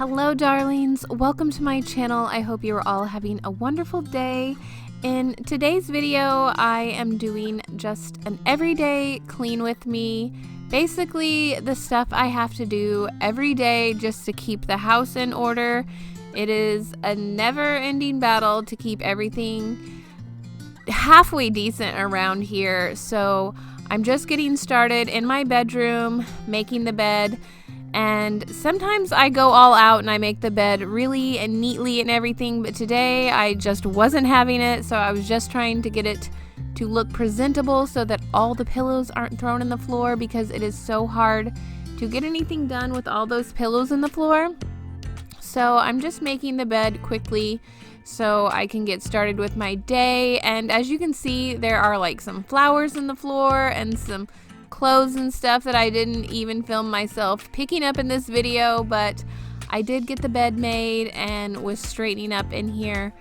Hello darlings, welcome to my channel. I hope you are all having a wonderful day. In today's video, I am doing just an everyday clean with me. Basically, the stuff I have to do every day just to keep the house in order. It is a never-ending battle to keep everything halfway decent around here. So I'm just getting started in my bedroom, making the bed. And sometimes I go all out and I make the bed really and neatly and everything, but today I just wasn't having it, so I was just trying to get it to look presentable so that all the pillows aren't thrown in the floor, because it is so hard to get anything done with all those pillows in the floor. So I'm just making the bed quickly so I can get started with my day. And as you can see, there are like some flowers in the floor and some clothes and stuff that I didn't even film myself picking up in this video, but I did get the bed made and was straightening up in here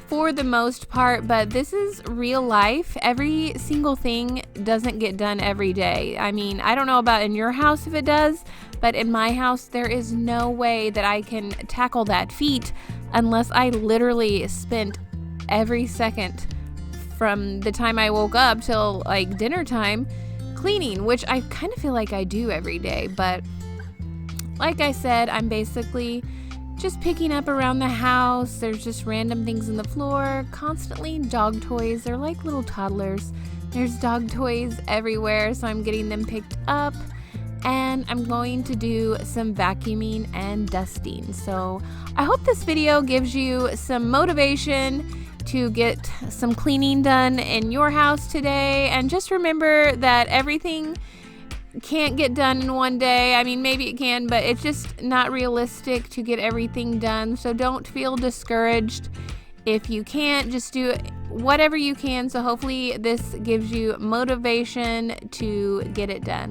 for the most part. But this is real life. Every single thing doesn't get done every day. I mean, I don't know about in your house if it does, but in my house there is no way that I can tackle that feat unless I literally spent every second from the time I woke up till like dinner time cleaning, which I kind of feel like I do every day. But like I said, I'm basically just picking up around the house. There's just random things in the floor, constantly dog toys. They're like little toddlers. There's dog toys everywhere, so I'm getting them picked up, and I'm going to do some vacuuming and dusting. So I hope this video gives you some motivation to get some cleaning done in your house today. And just remember that everything can't get done in one day. I mean, maybe it can, but it's just not realistic to get everything done. So don't feel discouraged if you can't. Just do whatever you can. So hopefully this gives you motivation to get it done.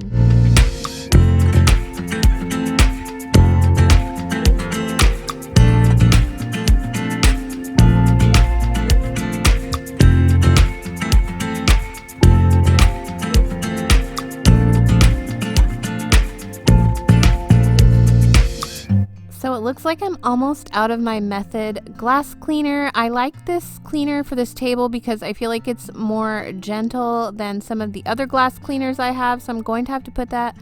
So it looks like I'm almost out of my Method glass cleaner. I like this cleaner for this table because I feel like it's more gentle than some of the other glass cleaners I have. So I'm going to have to put that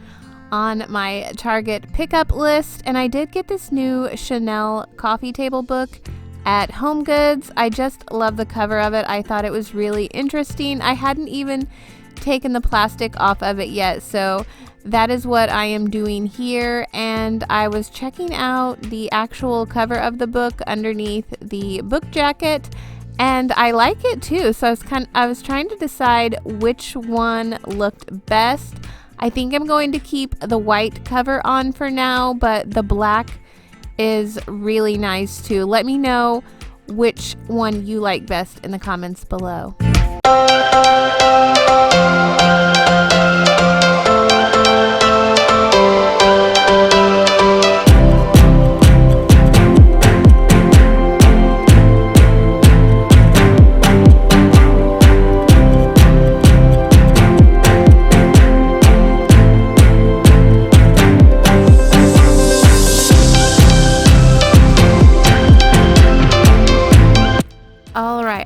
on my Target pickup list. And I did get this new Chanel coffee table book at Home Goods. I just love the cover of it. I thought it was really interesting. I hadn't even taken the plastic off of it yet, so that is what I am doing here. And I was checking out the actual cover of the book underneath the book jacket, and I like it too. So I was trying to decide which one looked best. I think I'm going to keep the white cover on for now, but the black is really nice too. Let me know which one you like best in the comments below.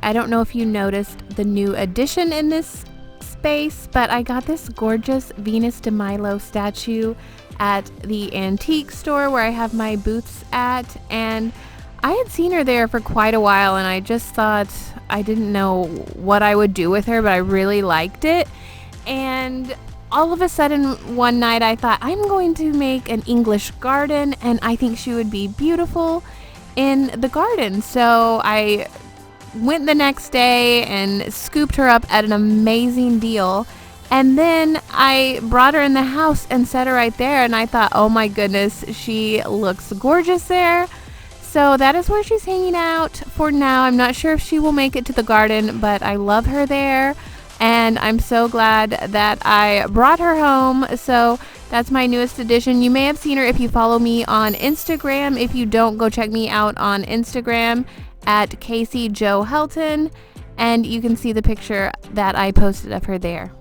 I don't know if you noticed the new addition in this space, but I got this gorgeous Venus de Milo statue at the antique store where I have my booths at, and I had seen her there for quite a while, and I just thought, I didn't know what I would do with her, but I really liked it. And all of a sudden one night I thought, I'm going to make an English garden, and I think she would be beautiful in the garden. So I went the next day and scooped her up at an amazing deal, and then I brought her in the house and set her right there, and I thought, oh my goodness, she looks gorgeous there. So that is where she's hanging out for now. I'm not sure if she will make it to the garden, but I love her there, and I'm so glad that I brought her home. So that's my newest addition. You may have seen her if you follow me on Instagram. If you don't, go check me out on Instagram at Casey Jo Helton, and you can see the picture that I posted of her there.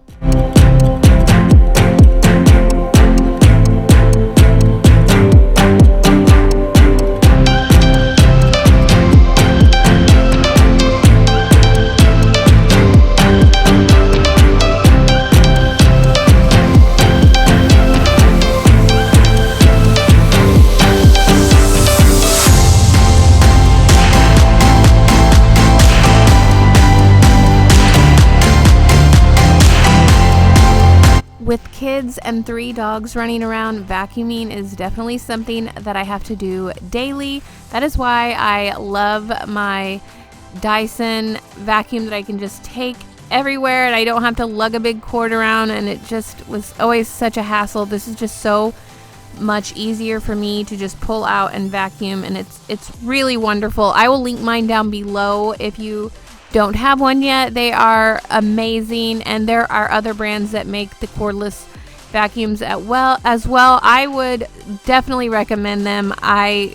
kids and 3 dogs running around, vacuuming is definitely something that I have to do daily. That is why I love my Dyson vacuum that I can just take everywhere and I don't have to lug a big cord around, and it just was always such a hassle. This is just so much easier for me to just pull out and vacuum, and it's really wonderful. I will link mine down below if you don't have one yet. They are amazing, and there are other brands that make the cordless vacuums as well. I would definitely recommend them. I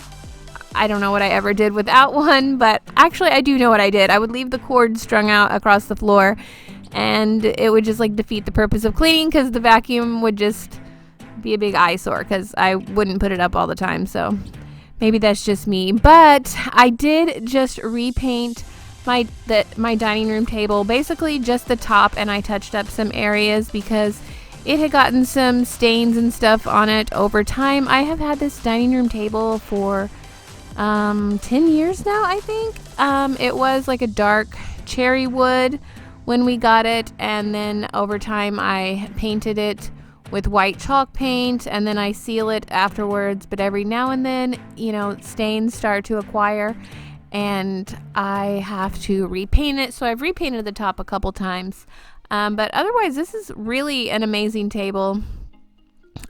don't know what I ever did without one, but actually I do know what I did. I would leave the cord strung out across the floor, and it would just like defeat the purpose of cleaning, because the vacuum would just be a big eyesore because I wouldn't put it up all the time. So maybe that's just me, but I did just repaint my dining room table, basically just the top, and I touched up some areas because it had gotten some stains and stuff on it over time. I have had this dining room table for 10 years now, I think. It was like a dark cherry wood when we got it, and then over time I painted it with white chalk paint, and then I seal it afterwards. But every now and then, you know, stains start to acquire, and I have to repaint it. So I've repainted the top a couple times, but otherwise this is really an amazing table.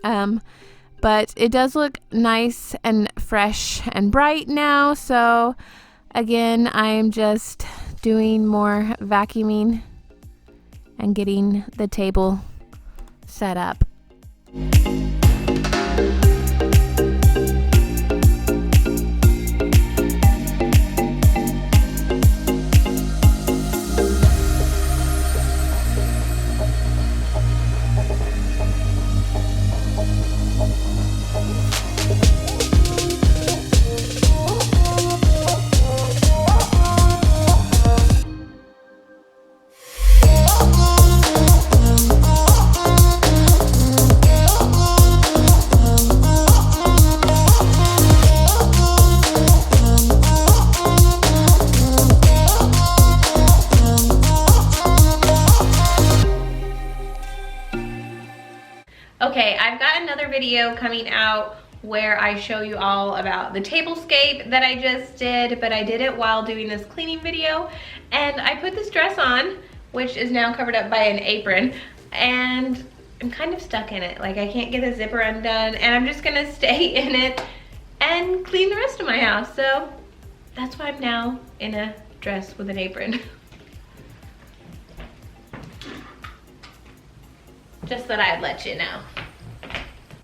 But it does look nice and fresh and bright now. So again, I am just doing more vacuuming and getting the table set up. Okay, I've got another video coming out where I show you all about the Tablescape that I just did, but I did it while doing this cleaning video, and I put this dress on, which is now covered up by an apron, and I'm kind of stuck in it. Like, I can't get the zipper undone, and I'm just gonna stay in it and clean the rest of my house. So that's why I'm now in a dress with an apron. Just that I'd let you know.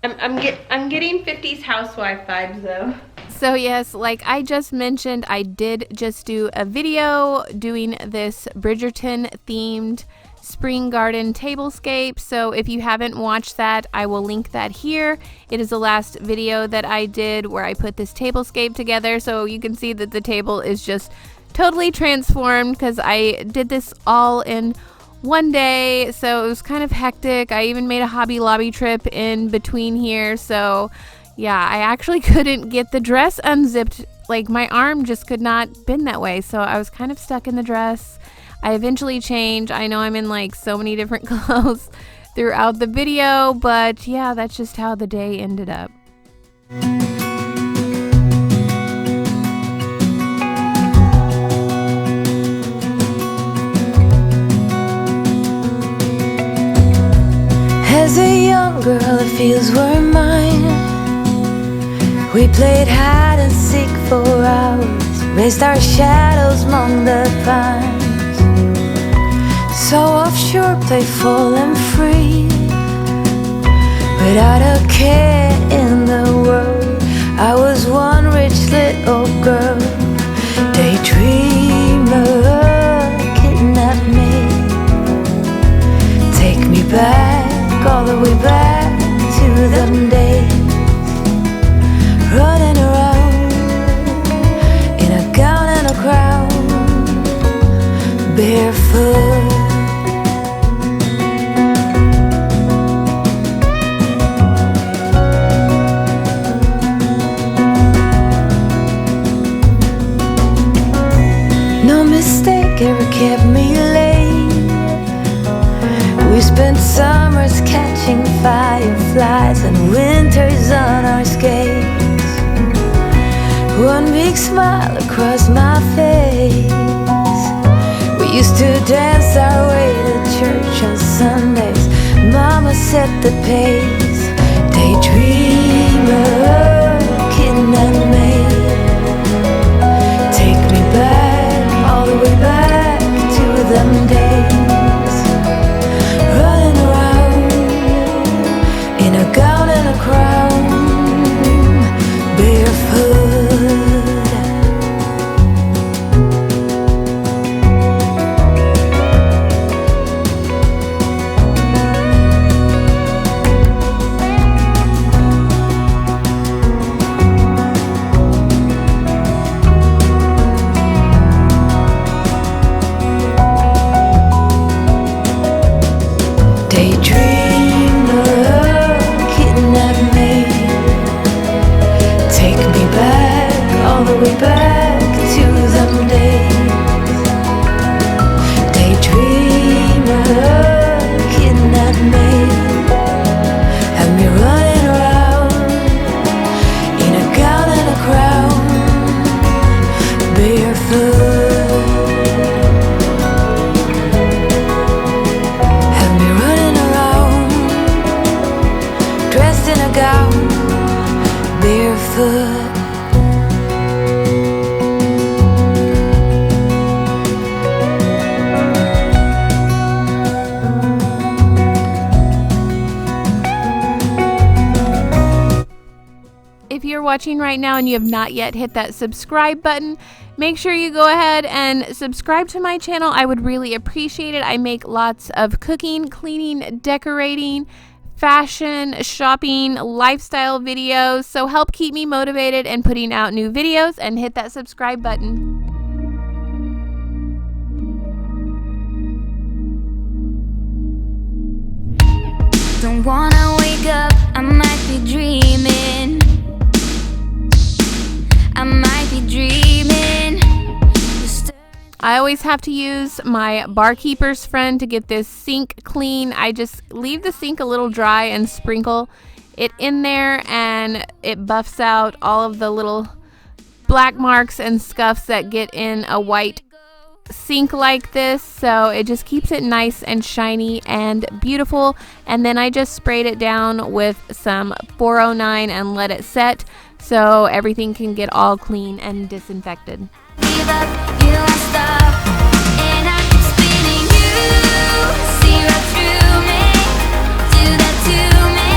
I'm getting 50s housewife vibes though. So yes, like I just mentioned, I did just do a video doing this Bridgerton themed spring garden tablescape. So if you haven't watched that, I will link that here. It is the last video that I did where I put this tablescape together, so you can see that the table is just totally transformed because I did this all in one day, so it was kind of hectic. I even made a Hobby Lobby trip in between here. So yeah, I actually couldn't get the dress unzipped. Like, my arm just could not bend that way, so I was kind of stuck in the dress. I eventually changed. I know I'm in like so many different clothes throughout the video, but yeah, that's just how the day ended up. As a young girl, the fields were mine. We played hide and seek for hours, raised our shadows among the pines. So offshore, playful and free, without a care in the world. I was one rich little girl, daydreamer, kidnap me, take me back, all the way back to them days, running around in a gown and a crown, barefoot. skies and winters on our skates. One big smile across my face. We used to dance our way to church on Sundays. Mama set the pace. Daydreamer, kidnap me. Take me back, all the way back to them days. Running around in a gown and a crown, barefoot. If you're watching right now and you have not yet hit that subscribe button, make sure you go ahead and subscribe to my channel. I would really appreciate it. I make lots of cooking, cleaning, decorating, fashion, shopping, lifestyle videos. So help keep me motivated and putting out new videos, and hit that subscribe button. Don't wanna wake up, I might be dreaming. I might be dreaming. I always have to use my barkeeper's friend to get this sink clean. I just leave the sink a little dry and sprinkle it in there, and it buffs out all of the little black marks and scuffs that get in a white sink like this. So it just keeps it nice and shiny and beautiful. And then I just sprayed it down with some 409 and let it set so everything can get all clean and disinfected. Give up, you won't stop, and I keep spinning you. See right through me, do that to me.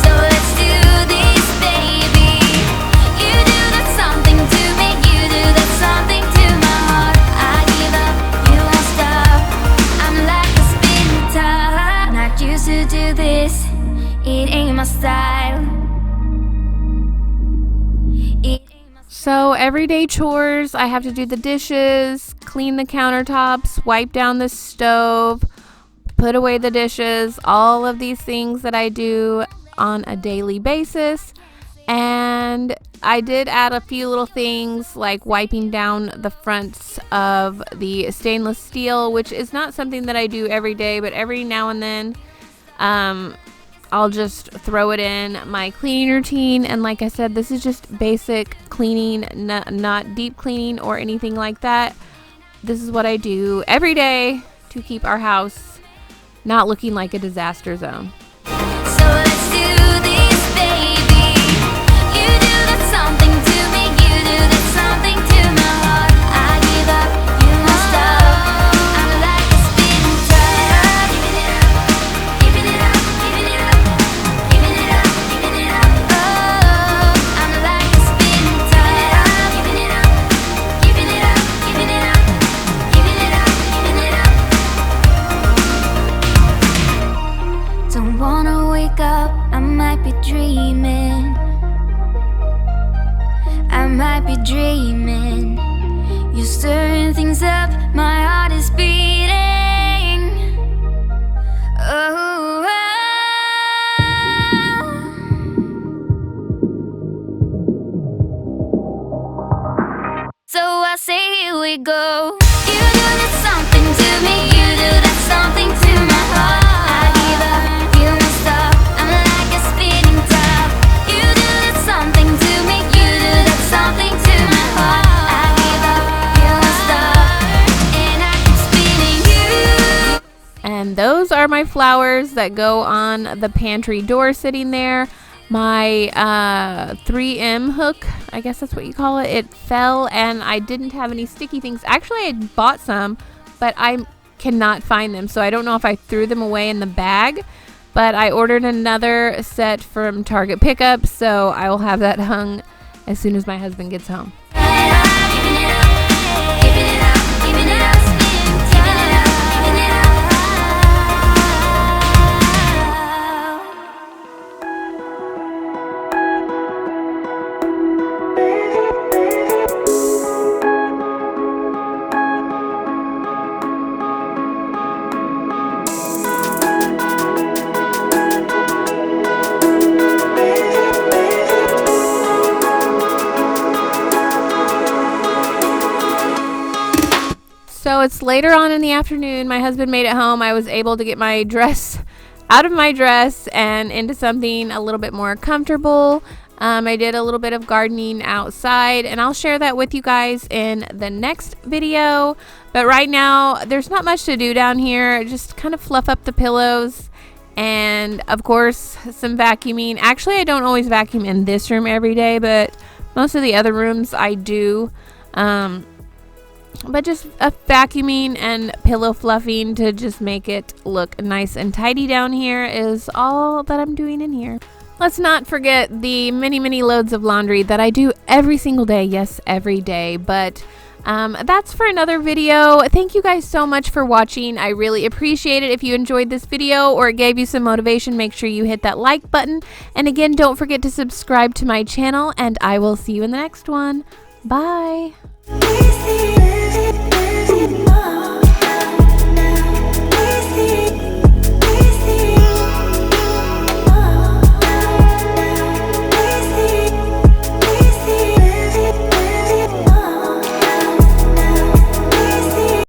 So let's do this, baby. You do that something to me, you do that something to my heart. I give up, you won't stop. I'm like a spinning top. Not used to do this, it ain't my style. So everyday chores, I have to do the dishes, clean the countertops, wipe down the stove, put away the dishes, all of these things that I do on a daily basis. And I did add a few little things like wiping down the fronts of the stainless steel, which is not something that I do every day, but every now and then I'll just throw it in my cleaning routine. And like I said, this is just basic cleaning, not deep cleaning or anything like that. This is what I do every day to keep our house not looking like a disaster zone. So let's do this, baby. You do that something to me, you do that something to my heart. I give up, you won't stop. I'm like a spinning top. Giving it up, giving it up, giving it up, giving it up, giving it up. Oh, I'm like a spinning top. Giving it up, giving it up, giving it up, giving it up, giving it up. Don't wanna wake up, I might be dreaming. I might be dreaming. You're stirring things up, my heart is beating. Oh, so I say here we go. You do that something to me, you do that something to my heart. I give up, you won't stop. I'm like a spin. flowers that go on the pantry door sitting there. My 3M hook, I guess that's what you call it, it fell and I didn't have any sticky things. Actually, I bought some, but I cannot find them, so I don't know if I threw them away in the bag. But I ordered another set from Target Pickup, so I will have that hung as soon as my husband gets home. So it's later on in the afternoon. My husband made it home. I was able to get my dress out of my dress and into something a little bit more comfortable. I did a little bit of gardening outside, and I'll share that with you guys in the next video. But right now, there's not much to do down here. Just kind of fluff up the pillows and, of course, some vacuuming. Actually, I don't always vacuum in this room every day, but most of the other rooms I do. But just a vacuuming and pillow fluffing to just make it look nice and tidy down here is all that I'm doing in here. Let's not forget the many loads of laundry that I do every single day. Yes, every day. But that's for another video. Thank you guys so much for watching. I really appreciate it. If you enjoyed this video or it gave you some motivation, make sure you hit that like button. And again, don't forget to subscribe to my channel, and I will see you in the next one. Bye.